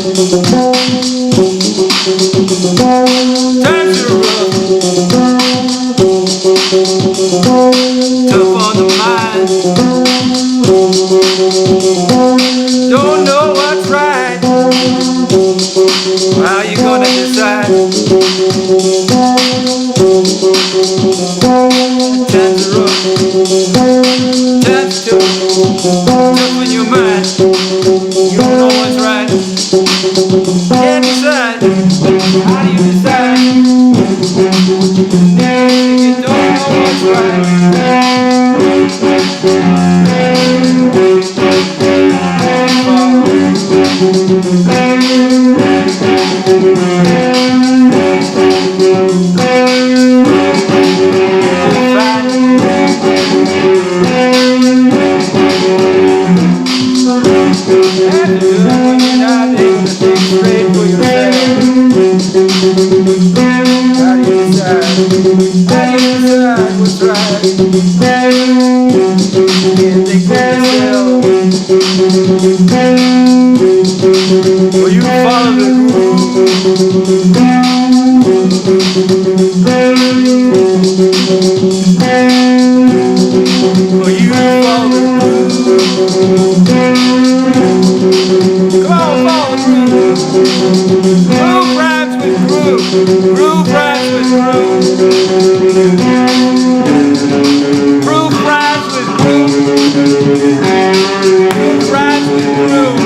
Times are rough, tough on the mind. Don't know what's right. How you gonna decide? Times are rough, times tough on your mind. You don't know what's right. Can't decide. How do you decide? You don't know what's right. Will you follow the groove? Will you follow the groove? Come on, follow the groove. Groove rhymes with groove. Groove rhymes with groove. Groove rhymes with groove. Groove rhymes with groove.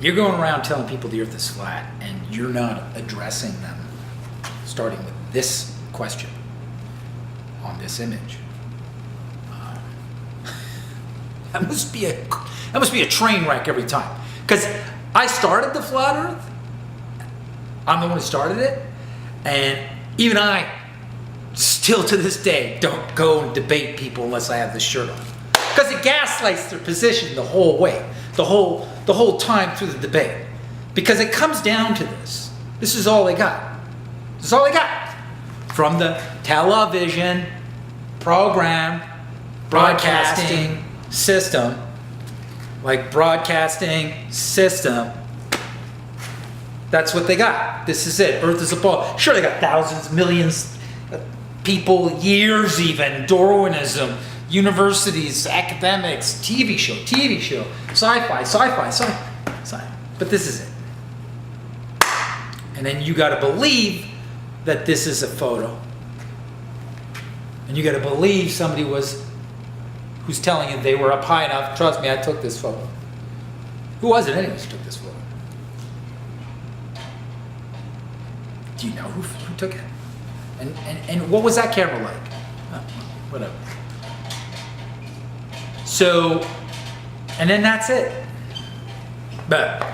you're going around telling people the earth is flat and you're not addressing them, starting with this question on this image, that must be a train wreck every time. Because I started the flat earth. I'm the one who started it. And even I, still to this day, don't go and debate people unless I have this shirt on. Because it gaslights their position the whole way, the whole time through the debate. Because it comes down to this. This is all they got. This is all they got. From the television program, broadcasting system, like broadcasting system, that's what they got. This is it. Earth is a ball. Sure, they got thousands, millions of people, years even, Darwinism, universities, academics, TV show, sci-fi. But this is it. And then you got to believe that this is a photo. And you got to believe somebody who's telling you they were up high enough. Trust me, I took this photo. Who was it anyways who took this photo? Do you know who took it? And what was that camera like? Whatever. So, and then that's it. But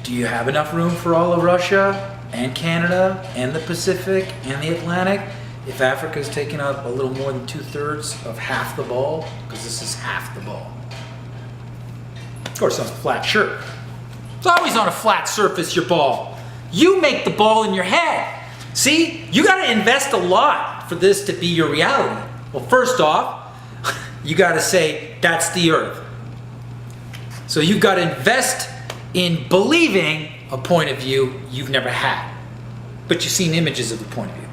do you have enough room for all of Russia and Canada and the Pacific and the Atlantic? If Africa's taking up a little more than 2/3 of half the ball, because this is half the ball. Of course, on a flat shirt. It's always on a flat surface, your ball. You make the ball in your head. See, you got to invest a lot for this to be your reality. Well, first off, you got to say that's the earth. So you've got to invest in believing a point of view you've never had, but you've seen images of the point of view.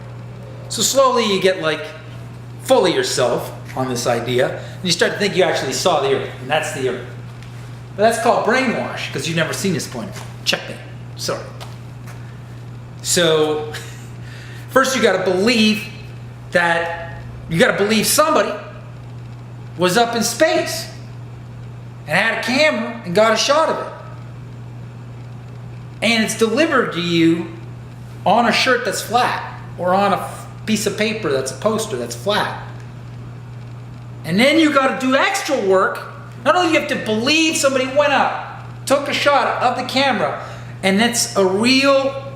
So slowly you get like full of yourself on this idea, and you start to think you actually saw the earth, and that's the earth. But that's called brainwash, because you've never seen this point of view. Checkmate. Sorry. So first you got to believe that, you got to believe somebody was up in space and had a camera and got a shot of it. And it's delivered to you on a shirt that's flat, or on a piece of paper that's a poster that's flat. And then you got to do extra work. Not only do you have to believe somebody went up, took a shot of the camera, and that's a real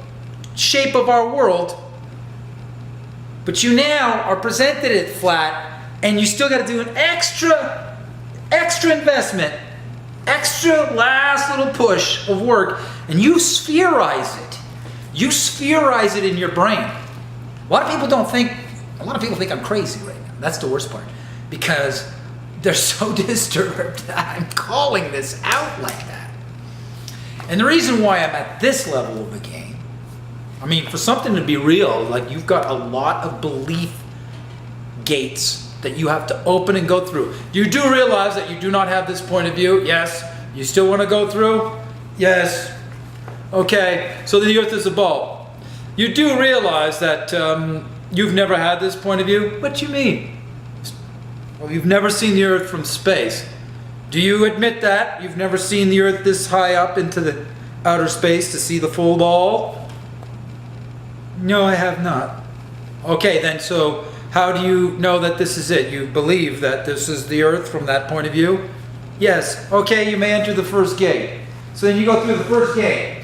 shape of our world, but you now are presented it flat, and you still got to do an extra investment, extra last little push of work, and you spherize it. You spherize it in your brain. A lot of people think I'm crazy right now. That's the worst part, because they're so disturbed that I'm calling this out like that. And the reason why I'm at this level of the game, I mean, for something to be real, like, you've got a lot of belief gates that you have to open and go through. You do realize that you do not have this point of view? Yes. You still want to go through? Yes. Okay, so the earth is a ball. You do realize that you've never had this point of view? What do you mean? Well, you've never seen the earth from space. Do you admit that? You've never seen the earth this high up into the outer space to see the full ball? No, I have not. Okay, then, so how do you know that this is it? You believe that this is the earth from that point of view? Yes. Okay, you may enter the first gate. So then you go through the first gate.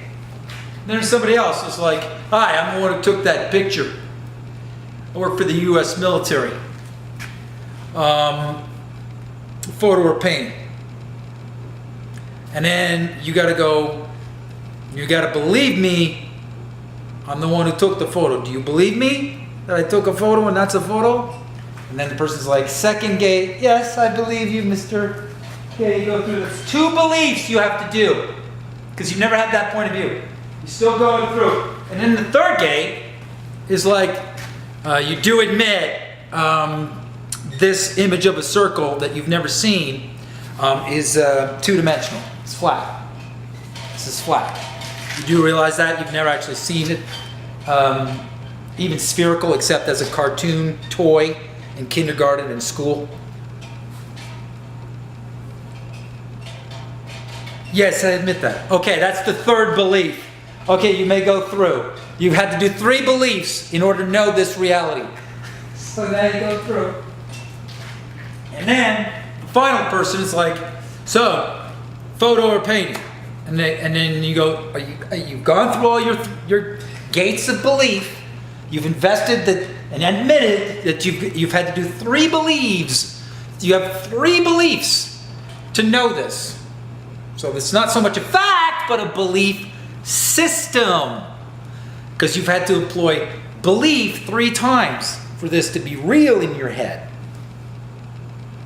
Then there's somebody else who's like, hi, I'm the one who took that picture. I work for the U.S. military. Photo or painting. And then you got to go, you got to believe me, I'm the one who took the photo. Do you believe me that I took a photo and that's a photo? And then the person's like, second gate, yes, I believe you, mister. Okay, you go through this. 2 beliefs you have to do, because you've never had that point of view. You're still going through. And then the third gate is like, you do admit this image of a circle that you've never seen is 2-dimensional. It's flat. This is flat. You do realize that? You've never actually seen it, even spherical, except as a cartoon toy in kindergarten and school. Yes, I admit that. Okay, that's the third belief. Okay, you may go through. You've had to do 3 beliefs in order to know this reality. So now you go through. And then the final person is like, so, photo or painting? And then you go, you've gone through all your gates of belief. You've invested that and admitted that you've had to do 3 beliefs. You have 3 beliefs to know this. So it's not so much a fact, but a belief system. Because you've had to employ belief 3 times for this to be real in your head.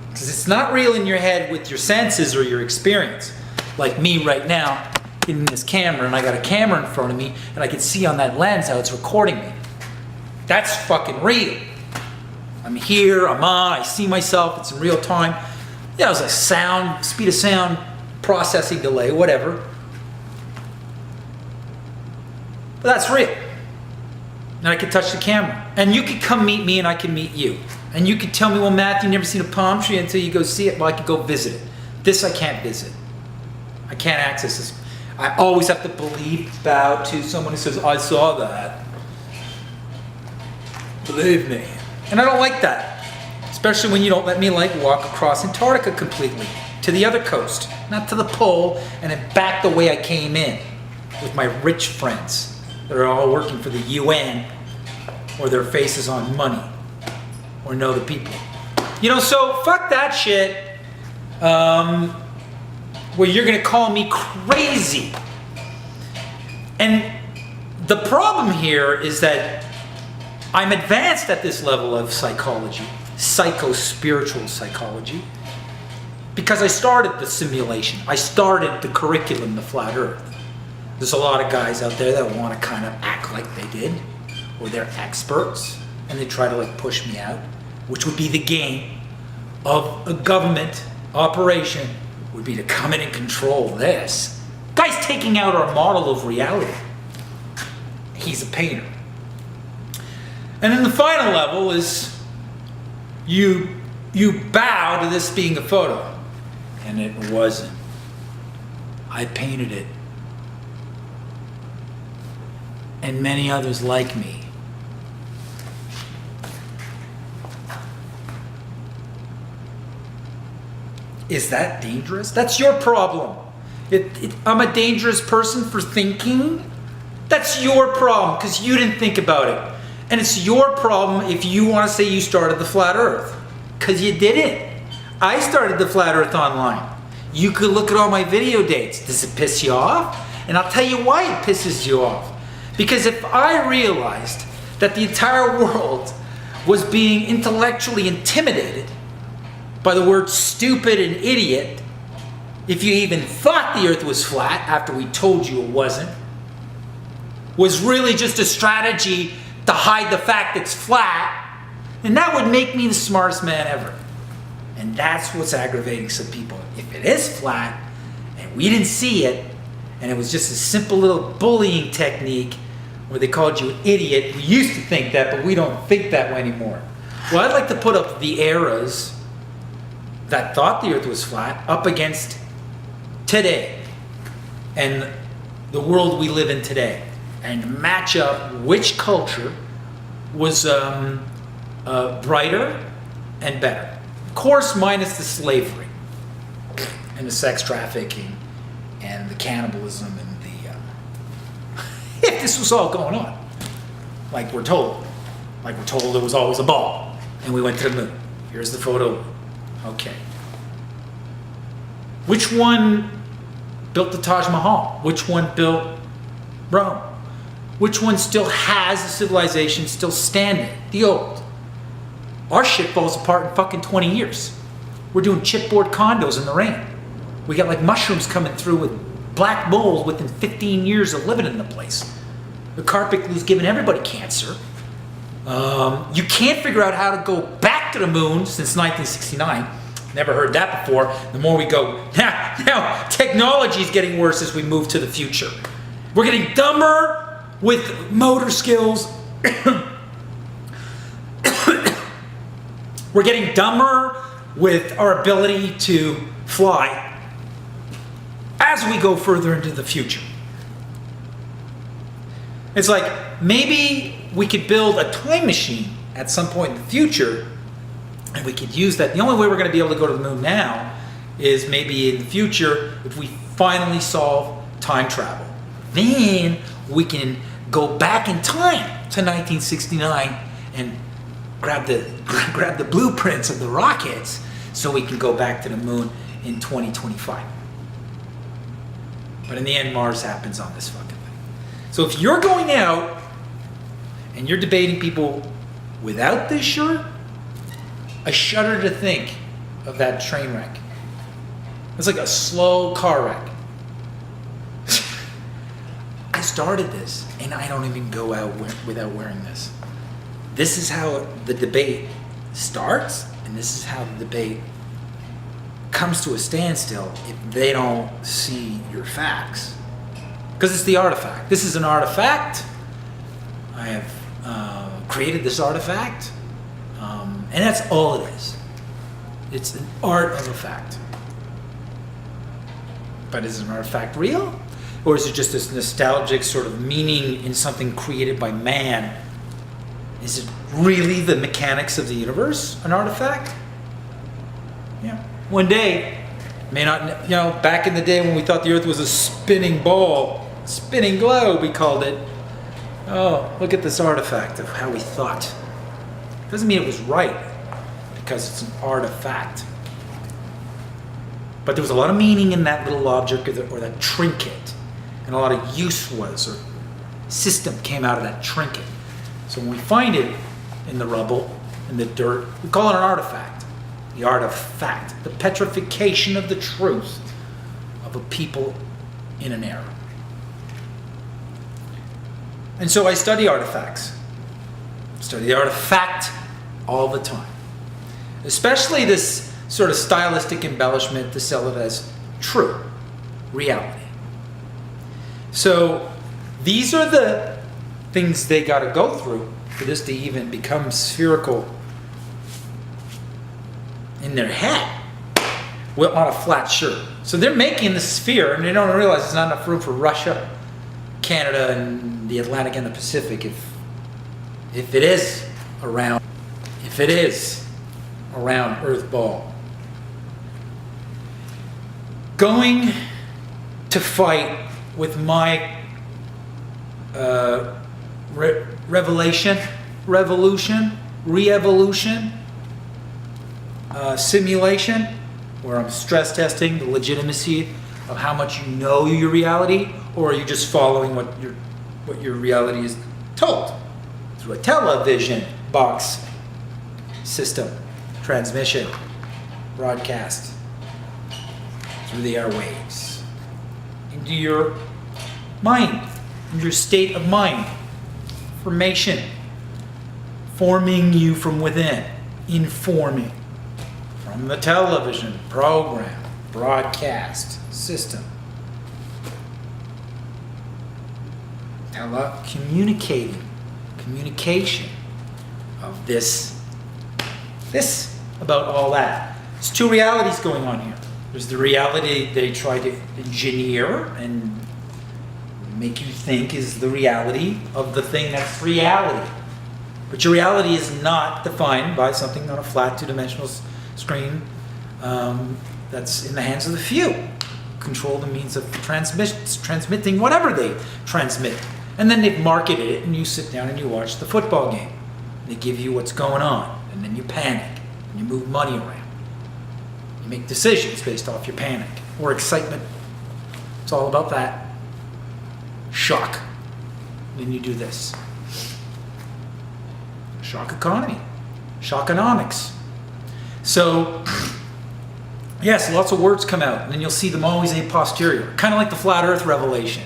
Because it's not real in your head with your senses or your experience. Like me right now in this camera, and I got a camera in front of me, and I can see on that lens how it's recording me. That's fucking real. I'm here, I'm on, I see myself, it's in real time. Yeah, it was like sound, speed of sound, processing delay, whatever. But that's real. And I can touch the camera. And you could come meet me and I can meet you. And you could tell me, well, Matthew, you've never seen a palm tree until you go see it. Well, I could go visit it. This I can't visit. I can't access this. I always have to bow to someone who says, I saw that. Believe me. And I don't like that. Especially when you don't let me walk across Antarctica completely. To the other coast. Not to the pole. And then back the way I came in. With my rich friends. That are all working for the UN. Or their faces on money. Or know the people. So fuck that shit. Well, you're going to call me crazy. And the problem here is that I'm advanced at this level of psychology, psycho-spiritual psychology, because I started the simulation. I started the curriculum, the Flat Earth. There's a lot of guys out there that want to kind of act like they did, or they're experts, and they try to push me out, which would be the game of a government operation, would be to come in and control this. Guy's taking out our model of reality. He's a painter. And then the final level is you bow to this being a photo. And it wasn't. I painted it. And many others like me. Is that dangerous? That's your problem. I'm a dangerous person for thinking? That's your problem because you didn't think about it. And it's your problem if you want to say you started the Flat Earth. Because you didn't. I started the Flat Earth online. You could look at all my video dates. Does it piss you off? And I'll tell you why it pisses you off. Because if I realized that the entire world was being intellectually intimidated by the word stupid and idiot, if you even thought the earth was flat after we told you it wasn't, was really just a strategy to hide the fact it's flat, then that would make me the smartest man ever. And that's what's aggravating some people. If it is flat, and we didn't see it, and it was just a simple little bullying technique where they called you an idiot, we used to think that, but we don't think that way anymore. Well, I'd like to put up the eras that thought the earth was flat up against today and the world we live in today, and match up which culture was brighter and better. Of course, minus the slavery and the sex trafficking and the cannibalism and if this was all going on, like we're told there was always a ball and we went to the moon. Here's the photo. Okay. Which one built the Taj Mahal? Which one built Rome? Which one still has a civilization still standing? The old. Our shit falls apart in fucking 20 years. We're doing chipboard condos in the rain. We got mushrooms coming through with black mold within 15 years of living in the place. The carpet glue's giving everybody cancer. You can't figure out how to go back to the moon since 1969. Never heard that before. The more we go, now technology's getting worse as we move to the future. We're getting dumber with motor skills. We're getting dumber with our ability to fly. as we go further into the future. It's like maybe we could build a time machine at some point in the future, and we could use that. The only way we're going to be able to go to the moon now is maybe in the future if we finally solve time travel. Then we can go back in time to 1969 and grab the blueprints of the rockets so we can go back to the moon in 2025. But in the end, Mars happens on this fucking thing. So if you're going out and you're debating people without this shirt, I shudder to think of that train wreck. It's like a slow car wreck. I started this and I don't even go out without wearing this. This is how the debate starts, and this is how the debate comes to a standstill if they don't see your facts. Because it's the artifact. This is an artifact. I have created this artifact, and that's all it is. It's an art of a fact. But is an artifact real? Or is it just this nostalgic sort of meaning in something created by man? Is it really the mechanics of the universe, an artifact? Yeah. One day, may not, back in the day when we thought the Earth was a spinning ball, spinning globe, we called it. Oh, look at this artifact of how we thought. Doesn't mean it was right, because it's an artifact. But there was a lot of meaning in that little object or that trinket, and a lot of use or system came out of that trinket. So when we find it in the rubble, in the dirt, we call it an artifact. The artifact, the petrification of the truth of a people in an era. And so I study artifacts. Study the artifact all the time. Especially this sort of stylistic embellishment to sell it as true, reality. So these are the things they got to go through for this to even become spherical in their head, well, on a flat shirt. So they're making the sphere, and they don't realize there's not enough room for Russia, Canada, and the Atlantic and the Pacific if it is around Earth ball. Going to fight with my revolution, simulation, where I'm stress testing the legitimacy of how much you know your reality, or are you just following what your reality is told through a television box system, transmission, broadcast through the airwaves into your mind, into your state of mind, formation, forming you from within, informing from the television program, broadcast system. Communication of this about all that. There's two realities going on here. There's the reality they try to engineer and make you think is the reality of the thing that's reality. But your reality is not defined by something on a flat two-dimensional screen that's in the hands of the few. Control the means of transmitting whatever they transmit. And then they've marketed it, and you sit down and you watch the football game. They give you what's going on, and then you panic, and you move money around. You make decisions based off your panic or excitement. It's all about that. Shock. Then you do this. Shock economy. Shockonomics. So, yes, lots of words come out, and then you'll see them always a posterior. Kind of like the flat earth revelation.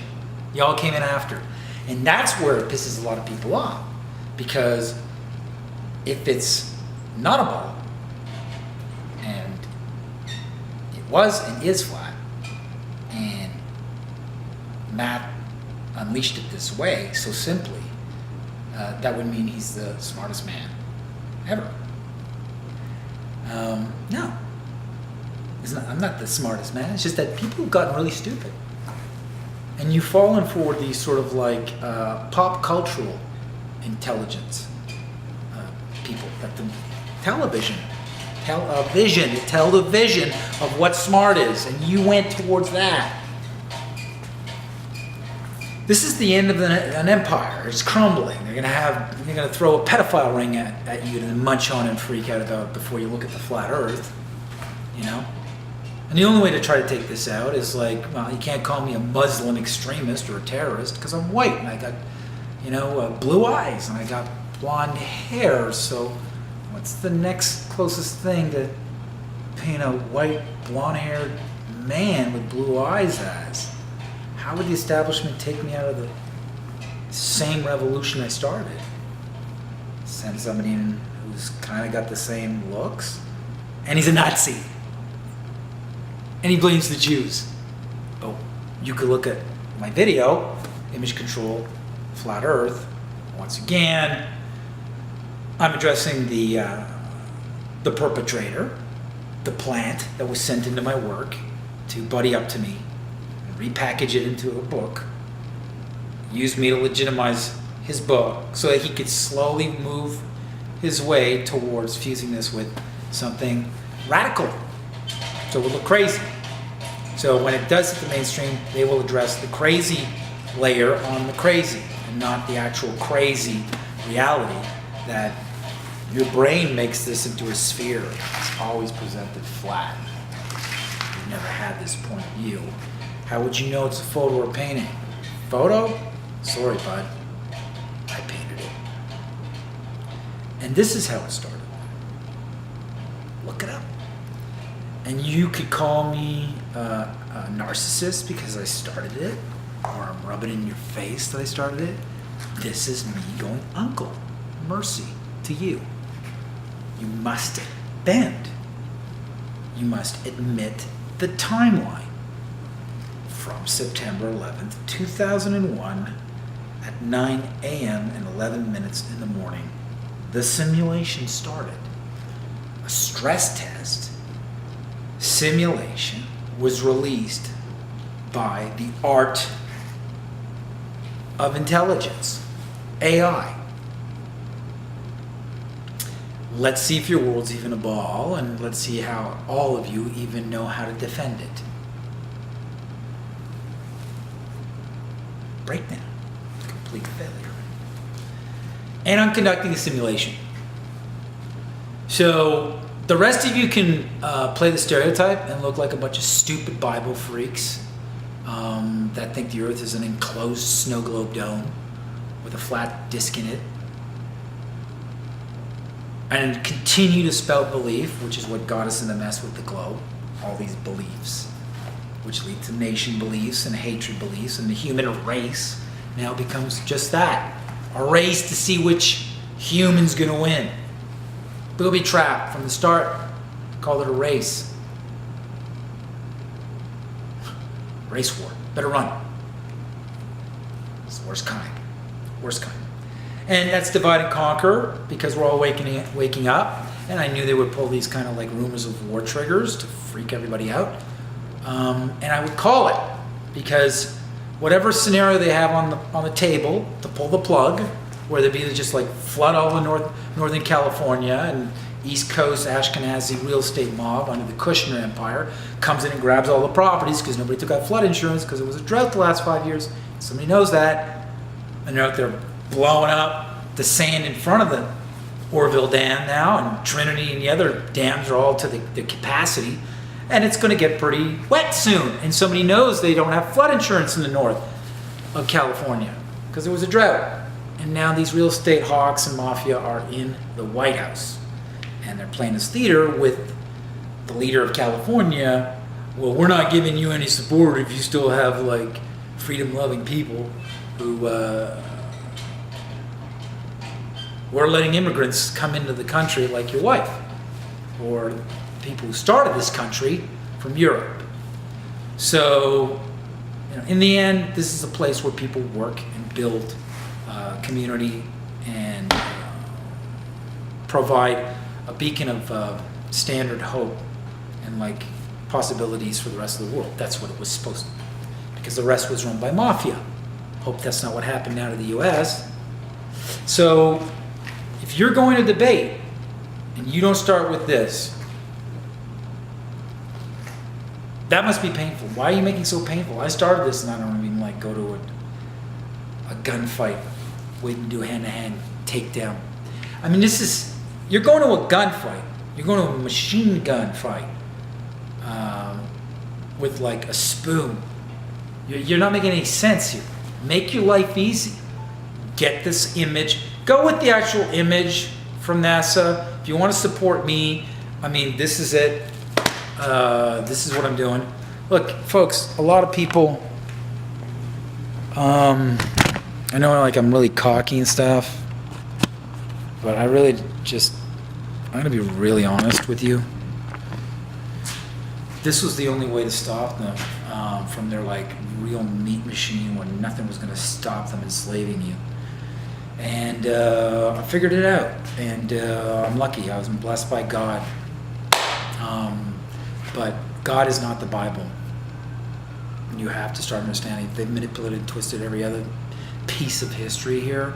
Y'all came in after. And that's where it pisses a lot of people off. Because if it's not a ball, and it was and is flat, and Matt unleashed it this way, so simply, that would mean he's the smartest man ever. No. I'm not the smartest man. It's just that people have gotten really stupid. And you've fallen for these sort of like pop cultural intelligence people. That the television of what smart is, and you went towards that. This is the end of an empire. It's crumbling. They're gonna throw a pedophile ring at you to munch on and freak out about before you look at the flat Earth. You know. And the only way to try to take this out is like, well, you can't call me a Muslim extremist or a terrorist because I'm white and I got, blue eyes and I got blonde hair. So, what's the next closest thing to paint a white, blonde-haired man with blue eyes as? How would the establishment take me out of the same revolution I started? Send somebody in who's kind of got the same looks? And he's a Nazi. And he blames the Jews. Oh, you could look at my video, image control, flat earth. Once again, I'm addressing the perpetrator, the plant that was sent into my work to buddy up to me, repackage it into a book, use me to legitimize his book so that he could slowly move his way towards fusing this with something radical. So it will look crazy. So when it does hit the mainstream, they will address the crazy layer on the crazy and not the actual crazy reality that your brain makes this into a sphere. It's always presented flat. You've never had this point of view. How would you know it's a photo or painting? Photo? Sorry, bud. I painted it. And this is how it started. Look it up. And you could call me a narcissist because I started it, or I'm rubbing in your face that I started it. This is me going, Uncle, mercy to you. You must bend. You must admit the timeline. From September 11th, 2001, at 9 a.m. and 11 minutes in the morning, the simulation started. A stress test simulation was released by the art of intelligence, AI. Let's see if your world's even a ball, and let's see how all of you even know how to defend it. Breakdown. Complete failure. And I'm conducting a simulation. So the rest of you can play the stereotype and look like a bunch of stupid Bible freaks that think the earth is an enclosed snow globe dome with a flat disc in it. And continue to spout belief, which is what got us in the mess with the globe. All these beliefs, which lead to nation beliefs and hatred beliefs, and the human race now becomes just that. A race to see which human's gonna win. Booby trap from the start. Called it a race. Race war. Better run. It's the worst kind. Worst kind. And that's divide and conquer because we're all waking up. And I knew they would pull these kind of like rumors of war triggers to freak everybody out. And I would call it because whatever scenario they have on the table to pull the plug, whether it be to just like flood all of Northern California and East Coast Ashkenazi real estate mob under the Kushner Empire comes in and grabs all the properties because nobody took out flood insurance because it was a drought the last 5 years. Somebody knows that. And they're out there blowing up the sand in front of the Oroville Dam now, and Trinity and the other dams are all to the capacity. And it's going to get pretty wet soon. And somebody knows they don't have flood insurance in the north of California because there was a drought. And now these real estate hawks and mafia are in the White House. And they're playing this theater with the leader of California. Well, we're not giving you any support if you still have like freedom-loving people who we're letting immigrants come into the country like your wife, or people who started this country from Europe. So, in the end, this is a place where people work and build community and provide a beacon of standard hope and like possibilities for the rest of the world. That's what it was supposed to be. Because the rest was run by mafia. Hope that's not what happened now to the US. So if you're going to debate and you don't start with this, that must be painful. Why are you making it so painful? I started this and I don't even like go to a gunfight, wait and do a hand-to-hand takedown. I mean, you're going to a gunfight. You're going to a machine gun fight with like a spoon. You're not making any sense here. Make your life easy. Get this image. Go with the actual image from NASA. If you want to support me, I mean, this is it. This is what I'm doing. Look, folks, a lot of people, I know like I'm really cocky and stuff, but I really I'm going to be really honest with you. This was the only way to stop them from their like real meat machine where nothing was going to stop them enslaving you. And I figured it out, and I'm lucky. I was blessed by God. But God is not the Bible. You have to start understanding. They've manipulated and twisted every other piece of history here,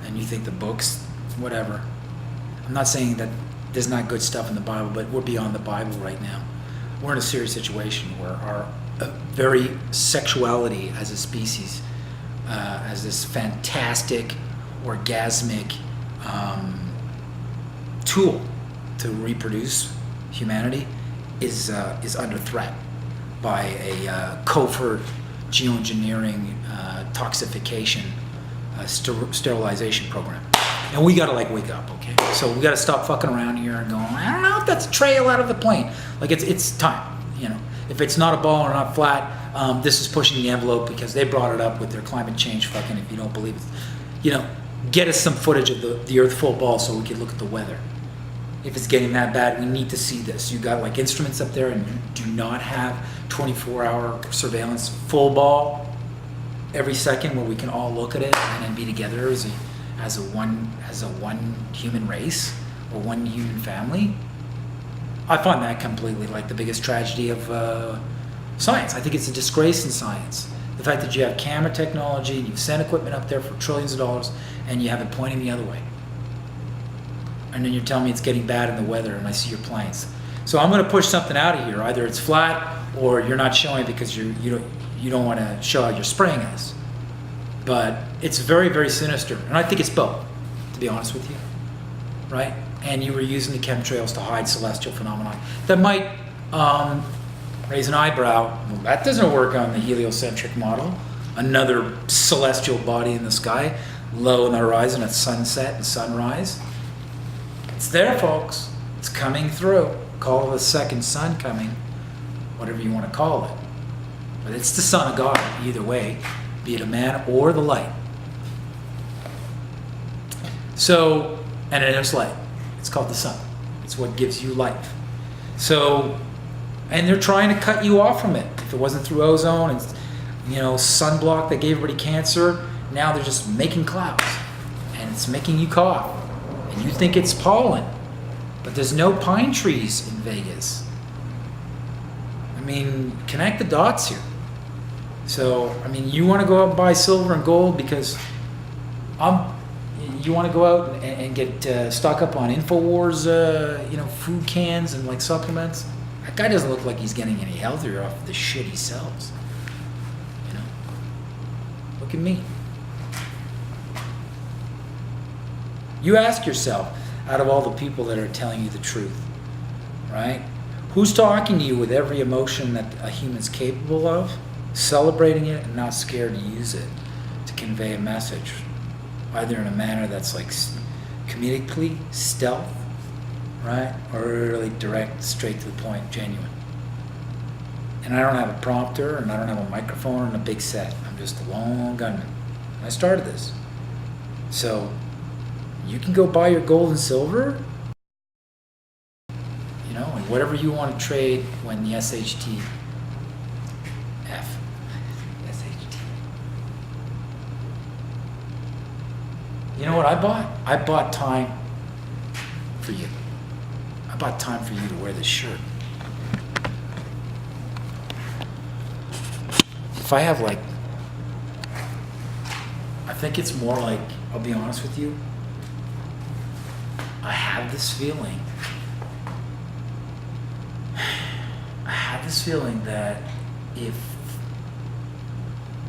and you think the books, whatever. I'm not saying that there's not good stuff in the Bible, but we're beyond the Bible right now. We're in a serious situation where our very sexuality as a species, as this fantastic, orgasmic tool to reproduce humanity, is under threat by a covert geoengineering, toxification, sterilization program. And we gotta like wake up, okay? So we gotta stop fucking around here and going, I don't know if that's a trail out of the plane. Like it's time, you know. If it's not a ball or not flat, this is pushing the envelope because they brought it up with their climate change fucking, if you don't believe it. You know, get us some footage of the Earth full ball so we can look at the weather. If it's getting that bad, we need to see this. You got like instruments up there and you do not have 24-hour surveillance full ball every second where we can all look at it and then be together as a one human race or one human family. I find that completely like the biggest tragedy of science. I think it's a disgrace in science. The fact that you have camera technology, you've sent equipment up there for trillions of dollars, and you have it pointing the other way. And then you're telling me it's getting bad in the weather and I see your planes. So I'm going to push something out of here. Either it's flat or you're not showing because you don't want to show how you're spraying us. But it's very, very sinister. And I think it's both, to be honest with you. Right? And you were using the chemtrails to hide celestial phenomena that might raise an eyebrow. Well, that doesn't work on the heliocentric model. Another celestial body in the sky, low on the horizon at sunset and sunrise. It's there, folks. It's coming through. Call it the second sun coming, whatever you want to call it. But it's the Son of God, either way, be it a man or the light. So, and there's light. It's called the sun. It's what gives you life. So, and they're trying to cut you off from it. If it wasn't through ozone and, sunblock that gave everybody cancer, now they're just making clouds. And it's making you cough. And you think it's pollen. But there's no pine trees in Vegas. I mean, connect the dots here. So, I mean, you want to go out and buy silver and gold because you want to go out and get stock up on InfoWars, food cans and like supplements. That guy doesn't look like he's getting any healthier off of the shit he sells. Look at me. You ask yourself, out of all the people that are telling you the truth, right? Who's talking to you with every emotion that a human's capable of, celebrating it and not scared to use it to convey a message, either in a manner that's like comedically stealth, right? Or really direct, straight to the point, genuine. And I don't have a prompter and I don't have a microphone and a big set. I'm just a lone gunman. I started this. So you can go buy your gold and silver, and whatever you want to trade when the SHT. You know what I bought? I bought time for you. I bought time for you to wear this shirt. if I have like, I think it's more like, I'll be honest with you, I have this feeling that if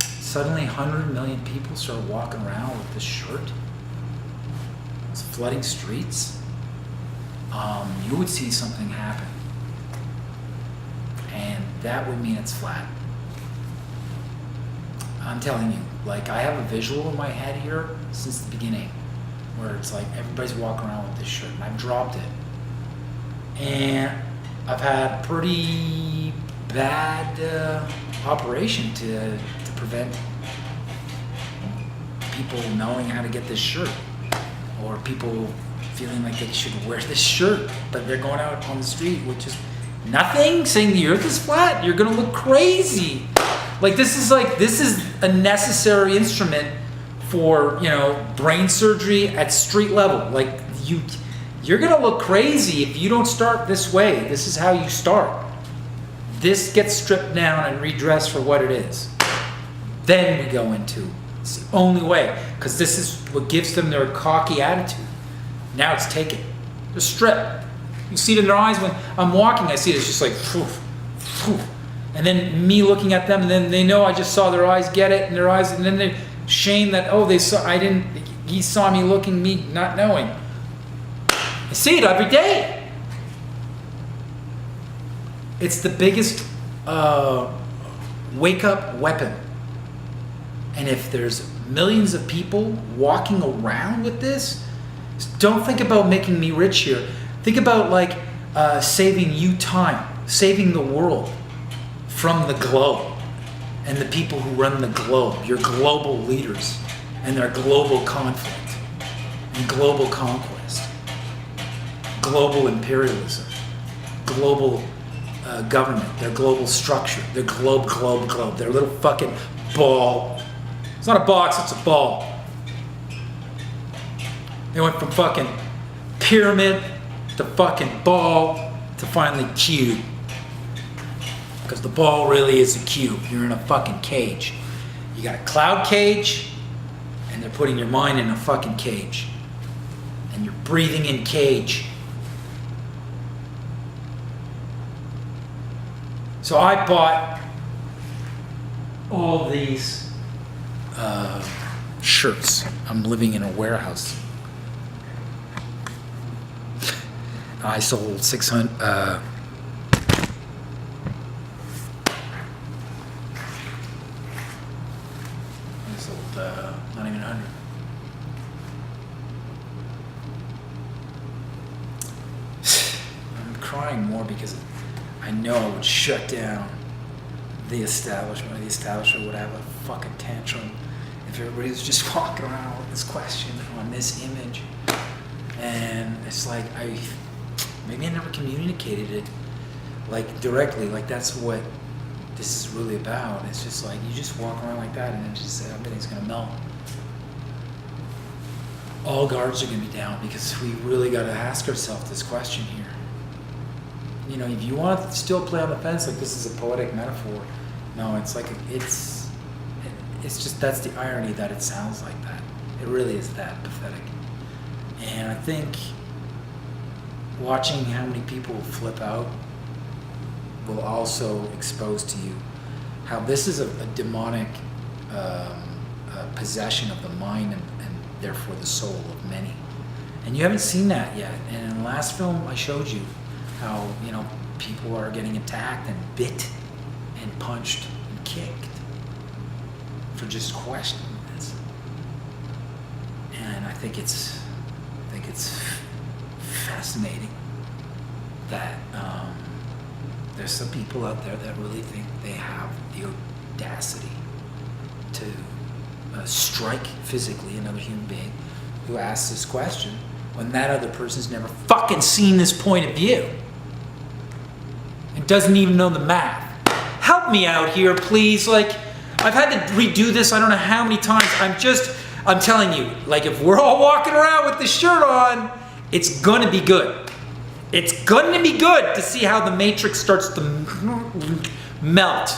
suddenly 100 million people start walking around with this shirt, it's flooding streets, you would see something happen. And that would mean it's flat. I'm telling you, like, I have a visual in my head here since the beginning where it's like everybody's walking around with this shirt, and I've dropped it. And I've had pretty bad operation to prevent people knowing how to get this shirt, or people feeling like they should wear this shirt, but they're going out on the street with just nothing, saying the earth is flat. You're gonna look crazy. Like this is a necessary instrument for, you know, brain surgery at street level. Like you're gonna look crazy if you don't start this way. This is how you start. This gets stripped down and redressed for what it is. Then we go into, it's the only way, because this is what gives them their cocky attitude. Now it's taken. Just strip. You see it in their eyes when I'm walking, I see it, it's just like, phew, phew. And then me looking at them, and then they know I just saw their eyes get it, and their eyes, and then they shame that, oh, he saw me looking, me not knowing. I see it every day. It's the biggest wake-up weapon. And if there's millions of people walking around with this, don't think about making me rich here. Think about like saving you time, saving the world from the globe and the people who run the globe, your global leaders and their global conflict and global conquest, global imperialism, global government, their global structure, their globe, their little fucking ball. It's not a box, it's a ball. They went from fucking pyramid to fucking ball to finally cube. Because the ball really is a cube. You're in a fucking cage. You got a cloud cage, and they're putting your mind in a fucking cage. And you're breathing in cage. So I bought all these shirts. I'm living in a warehouse. I sold 600. I sold not even 100. I'm crying more because I know I would shut down the establishment. The establishment would have a fucking tantrum if everybody was just walking around with this question on this image. And it's like maybe I never communicated it like directly, like that's what this is really about. It's just like you just walk around like that and then just say everything's gonna melt. All guards are gonna be down because we really gotta ask ourselves this question here. You know, if you want to still play on the fence like this is a poetic metaphor, no, it's like it's just that's the irony that it sounds like that. It really is that pathetic. And I think watching how many people flip out will also expose to you how this is a demonic possession of the mind and therefore the soul of many. And you haven't seen that yet. And in the last film I showed you how, you know, people are getting attacked and bit and punched and kicked for just questioning this. And I think it's fascinating that there's some people out there that really think they have the audacity to strike physically another human being who asks this question when that other person's never fucking seen this point of view and doesn't even know the math. Help me out here, please. Like, I've had to redo this I don't know how many times. I'm telling you, like, if we're all walking around with the shirt on, it's gonna be good. It's gonna be good to see how the matrix starts to melt.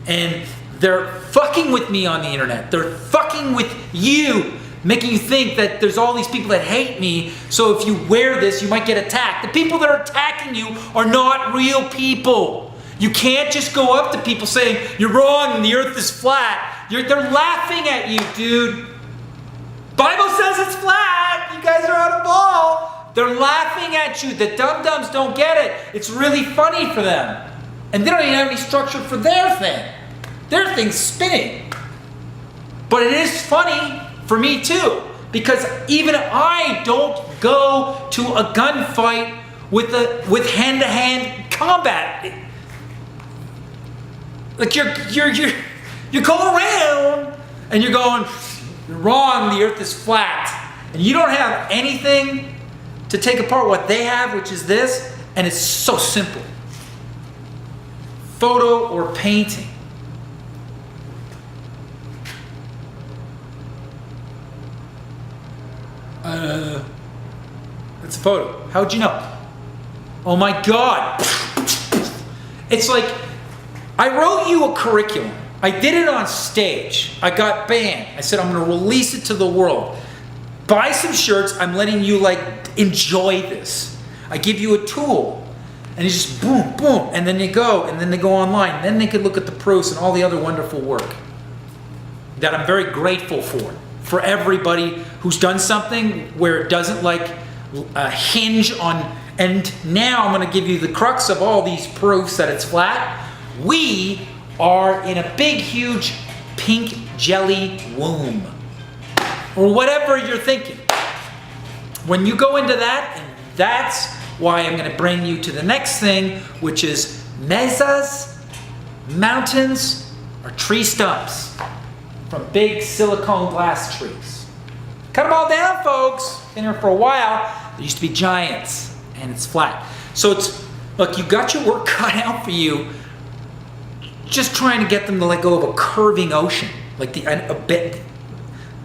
And They're fucking with me on the internet. They're fucking with you, making you think that there's all these people that hate me, so if you wear this, you might get attacked. The people that are attacking you are not real people. You can't just go up to people saying, you're wrong, the earth is flat. They're laughing at you, dude. Bible says it's flat. You guys are on a ball. They're laughing at you. The dum-dums don't get it. It's really funny for them. And they don't even have any structure for their thing. Their thing's spinning. But it is funny for me too, because even I don't go to a gunfight with hand-to-hand combat. Like you go around and you're going, you're wrong, the earth is flat. And you don't have anything to take apart what they have, which is this, and it's so simple. Photo or painting. It's a photo. How'd you know? Oh my God. It's like, I wrote you a curriculum. I did it on stage. I got banned. I said, I'm going to release it to the world. Buy some shirts. I'm letting you like enjoy this. I give you a tool. And it's just boom, boom. And then they go, and then they go online. And then they can look at the proofs and all the other wonderful work that I'm very grateful for everybody who's done something where it doesn't like hinge on, and now I'm going to give you the crux of all these proofs that it's flat. We are in a big, huge pink jelly womb, or whatever you're thinking. When you go into that, and that's why I'm going to bring you to the next thing, which is mesas, mountains, or tree stumps from big silicone glass trees. Cut them all down, folks. Been here for a while. There used to be giants, and it's flat. So it's, look, you got your work cut out for you. Just trying to get them to let go of a curving ocean, like a bit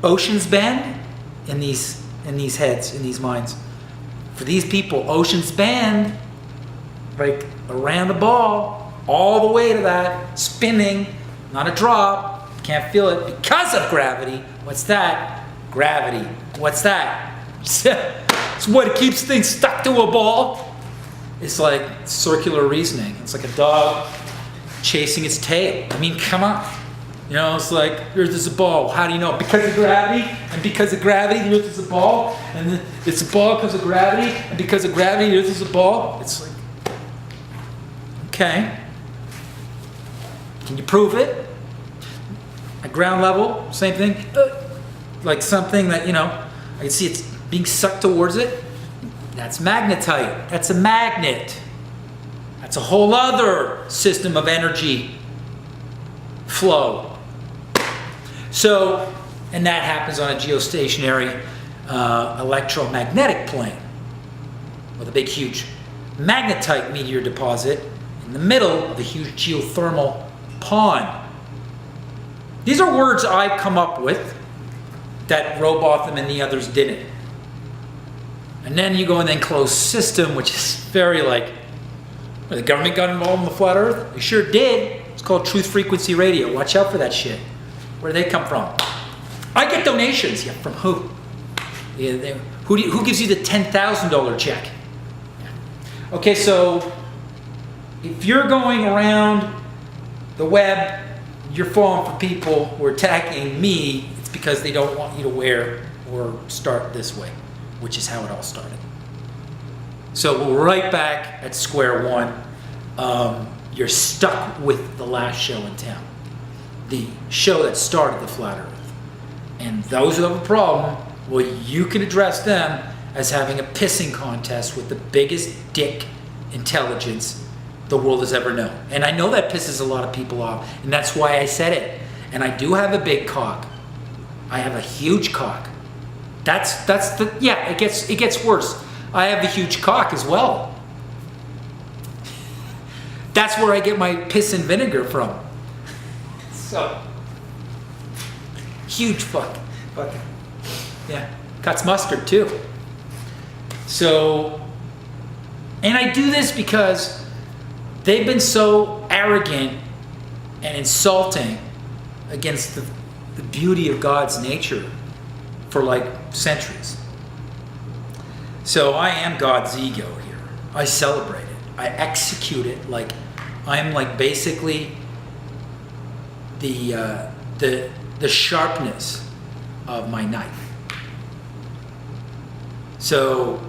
oceans bend in these heads, in these minds. For these people, oceans bend like around the ball, all the way to that, spinning, not a drop. Can't feel it because of gravity. What's that? Gravity. What's that? It's what keeps things stuck to a ball. It's like circular reasoning. It's like a dog chasing its tail. I mean, come on. You know, it's like, there's a ball. How do you know? Because of gravity, and because of gravity, the earth is a ball, and it's a ball because of gravity, and because of gravity, the earth is a ball. It's like, okay. Can you prove it? At ground level, same thing. Like something that, you know, I can see it's being sucked towards it. That's magnetite. That's a magnet. That's a whole other system of energy flow. So, and that happens on a geostationary electromagnetic plane with a big, huge magnetite meteor deposit in the middle of a huge geothermal pond. These are words I've come up with that Robotham and the others didn't. And then you go in the enclosed system, which is very like, the government got involved in the flat earth? They sure did. It's called Truth Frequency Radio. Watch out for that shit. Where do they come from? I get donations. Yeah, from who? Yeah, who gives you the $10,000 check? Yeah. Okay, so if you're going around the web, you're falling for people who are attacking me, it's because they don't want you to wear or start this way, which is how it all started. So we're right back at square one. You're stuck with the last show in town. The show that started the flat earth. And those who have a problem, well, you can address them as having a pissing contest with the biggest dick intelligence the world has ever known. And I know that pisses a lot of people off, and that's why I said it. And I do have a big cock. I have a huge cock. That's the, yeah, it gets worse. I have a huge cock as well. That's where I get my piss and vinegar from. So, huge fucking, yeah, cuts mustard too. So, and I do this because they've been so arrogant and insulting against the beauty of God's nature for like centuries. So I am God's ego here. I celebrate it. I execute it like I'm like basically the sharpness of my knife. So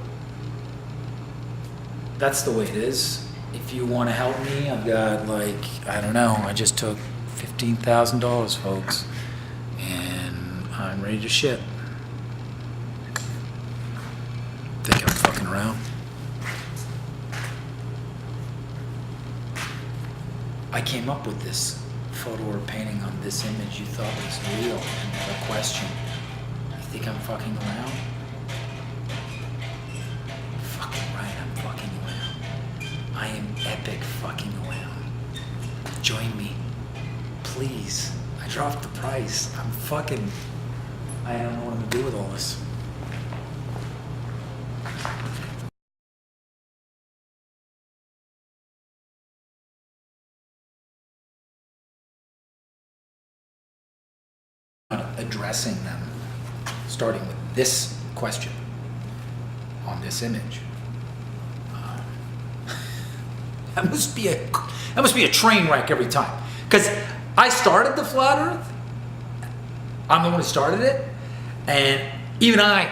that's the way it is. If you want to help me, I've got like, I don't know, I just took $15,000, folks, and I'm ready to ship. Think I'm fucking around? I came up with this photo or painting on this image you thought was real, and never questioned. You think I'm fucking around? Fucking right, I'm fucking around. I am epic fucking around. Join me, please. I dropped the price. I don't know what I'm gonna do with all this. Addressing them, starting with this question on this image. That must be a train wreck every time. Because I started the flat Earth. I'm the one who started it, and even I,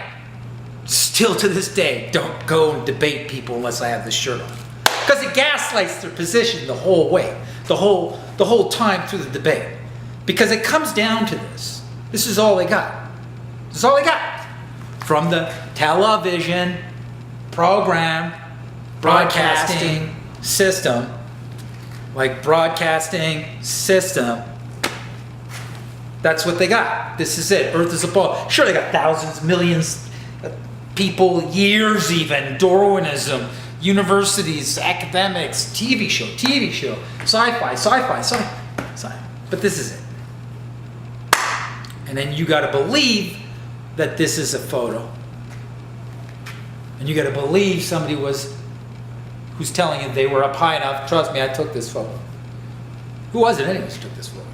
still to this day, don't go and debate people unless I have this shirt on, because it gaslights their position the whole way, the whole time through the debate, because it comes down to this. This is all they got. This is all they got from the television program broadcasting system, like broadcasting system. That's what they got. This is it. Earth is a ball. Sure, they got thousands, millions of people, years even, Darwinism, universities, academics, TV show, sci-fi. But this is it. And then you got to believe that this is a photo. And you got to believe somebody who's telling you they were up high enough. Trust me, I took this photo. Who was it anyways who took this photo?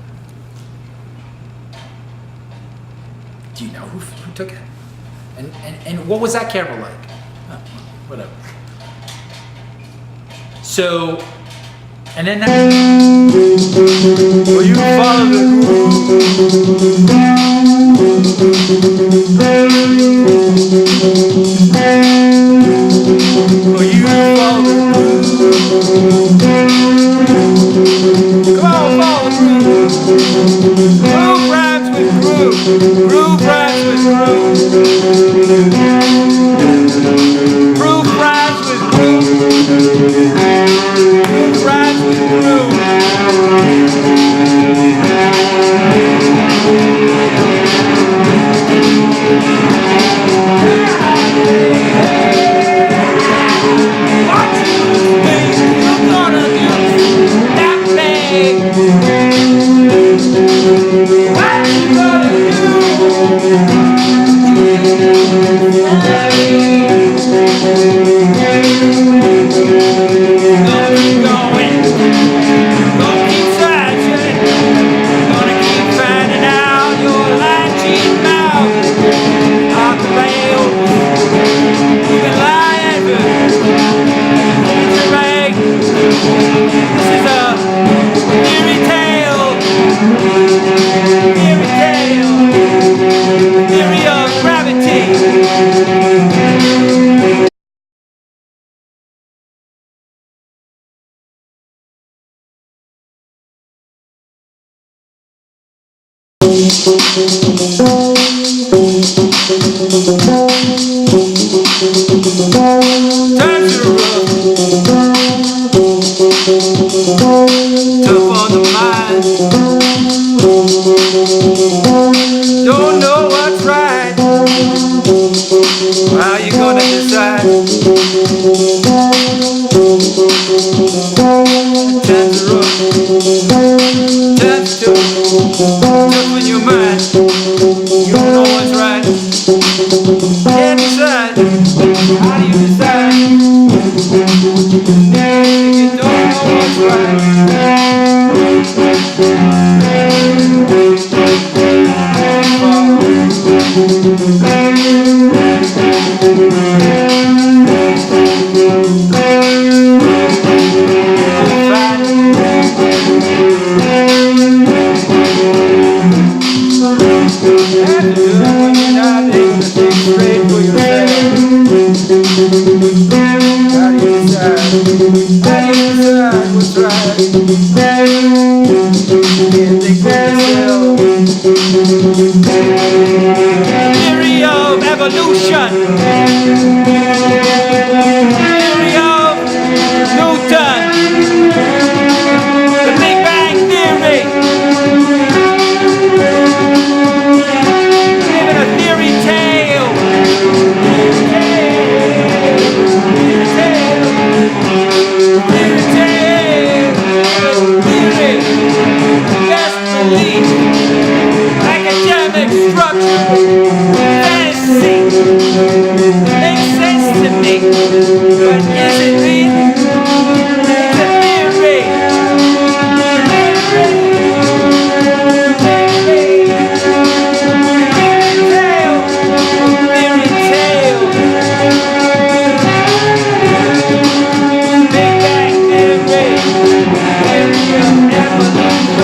Do you know who took it? And what was that camera like? Oh, whatever. So, and then Will you follow the Will you follow the Come on, follow the Groove rhymes with groove. Groove rhymes with groove. Groove rhymes with groove. Groove rhymes with groove. Tough on the mind. Don't know what's right. How you gonna decide? Times are rough. Times tough in your mind. You don't know what's right. Can't decide. How do you decide? You don't know what's right. Theory of evolution. Theory of Newton. The Big Bang Theory. Even a theory tale. Theory. Best belief. Academic structure. Fantasy. Makes sense to me. But is it real? It's a theory. Theory tale. Big Bang Theory. Theory of evolution.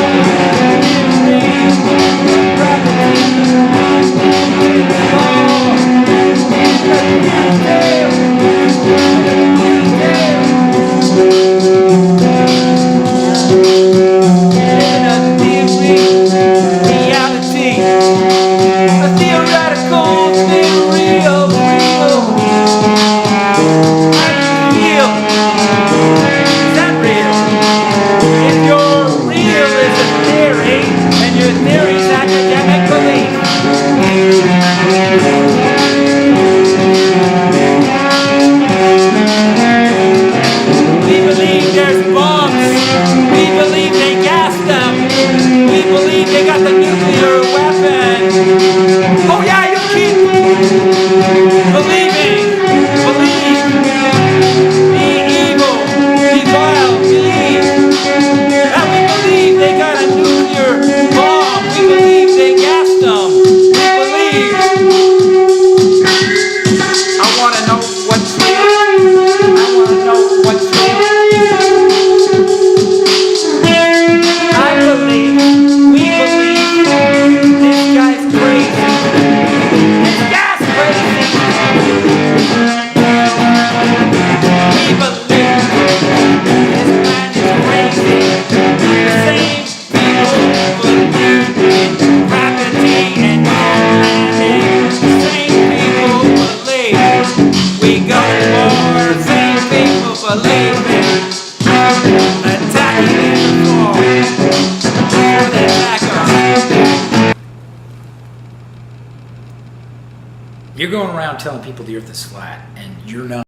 You're going around telling people the earth is flat, and you're not.